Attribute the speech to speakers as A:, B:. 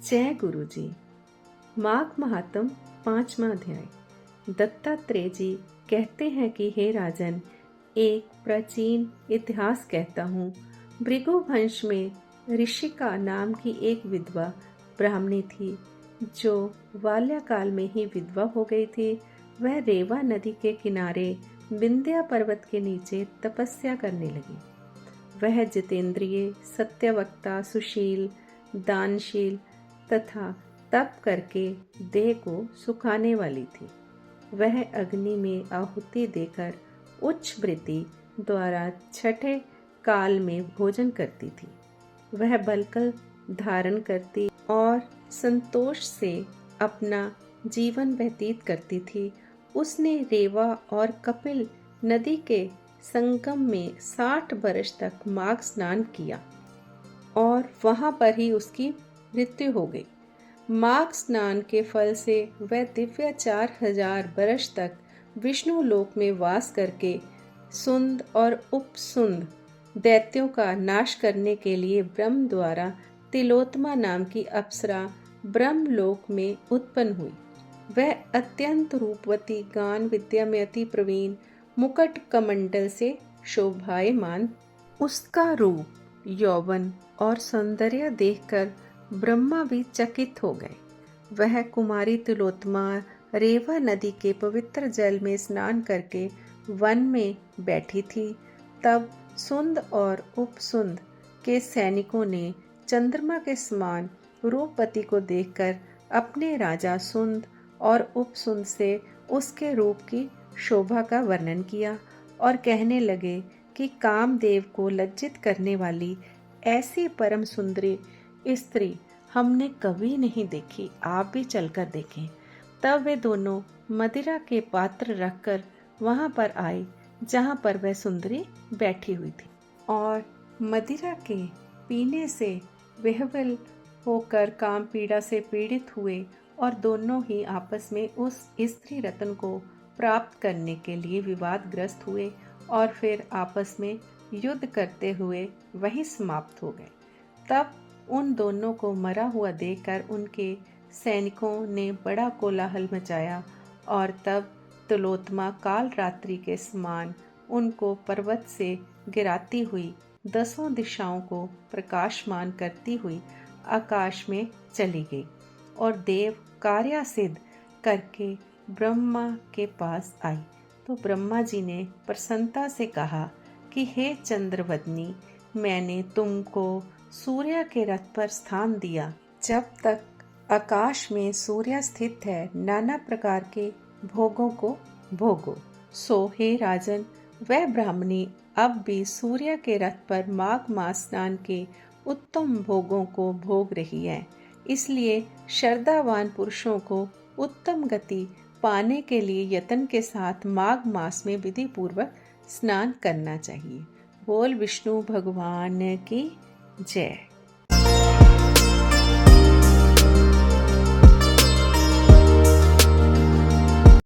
A: जय गुरु जी। माघ महात्म 5वां अध्याय। दत्तात्रेय जी कहते हैं कि हे राजन, एक प्राचीन इतिहास कहता हूँ। भृगु वंश में ऋषिका नाम की एक विधवा ब्राह्मणी थी, जो बाल्यकाल में ही विधवा हो गई थी। वह रेवा नदी के किनारे विंध्या पर्वत के नीचे तपस्या करने लगी। वह जितेंद्रिय, सत्यवक्ता, सुशील, दानशील तथा तप करके देह को सुखाने वाली थी। वह अग्नि में आहुति देकर उच्च वृत्ति द्वारा छठे काल में भोजन करती थी। वह बलकल धारण करती और संतोष से अपना जीवन व्यतीत करती थी। उसने रेवा और कपिल नदी के संगम में 60 वर्ष तक माघ स्नान किया और वहां पर ही उसकी मृत्यु हो गई। माघ स्नान के फल से वह दिव्य 4000 वर्ष तक विष्णु लोक में वास करके सुंद और उपसुंद दैत्यों का नाश करने के लिए ब्रह्म द्वारा तिलोत्तमा नाम की अप्सरा ब्रह्मलोक में उत्पन्न हुई। वह अत्यंत रूपवती, गान विद्या में अति प्रवीण, मुकुट कमंडल से शोभायमान। उसका रूप, यौवन और सौंदर्य देखकर ब्रह्मा भी चकित हो गए। वह कुमारी तिलोत्तमा रेवा नदी के पवित्र जल में स्नान करके वन में बैठी थी। तब सुंद और उपसुंद के सैनिकों ने चंद्रमा के समान रूपवती को देखकर अपने राजा सुंद और उपसुंद से उसके रूप की शोभा का वर्णन किया और कहने लगे कि कामदेव को लज्जित करने वाली ऐसी परम सुंदरी स्त्री हमने कभी नहीं देखी, आप भी चलकर देखें। तब वे दोनों मदिरा के पात्र रखकर वहां पर आए जहां पर वह सुंदरी बैठी हुई थी, और मदिरा के पीने से विह्वल होकर काम पीड़ा से पीड़ित हुए और दोनों ही आपस में उस स्त्री रत्न को प्राप्त करने के लिए विवादग्रस्त हुए और फिर आपस में युद्ध करते हुए वहीं समाप्त हो गए। तब उन दोनों को मरा हुआ देखकर उनके सैनिकों ने बड़ा कोलाहल मचाया और तब तिलोत्तमा काल रात्रि के समान उनको पर्वत से गिराती हुई 10 दिशाओं को प्रकाशमान करती हुई आकाश में चली गई और देव कार्य सिद्ध करके ब्रह्मा के पास आई। तो ब्रह्मा जी ने प्रसन्नता से कहा कि हे चंद्रवदनी, मैंने तुमको सूर्य के रथ पर स्थान दिया। जब तक आकाश में सूर्य स्थित है, नाना प्रकार के भोगों को भोगो। सो हे राजन, वह ब्राह्मणी अब भी सूर्य के रथ पर माघ मास स्नान के उत्तम भोगों को भोग रही है। इसलिए श्रद्धावान पुरुषों को उत्तम गति पाने के लिए यत्न के साथ माघ मास में विधि पूर्वक स्नान करना चाहिए। बोल विष्णु भगवान की जय।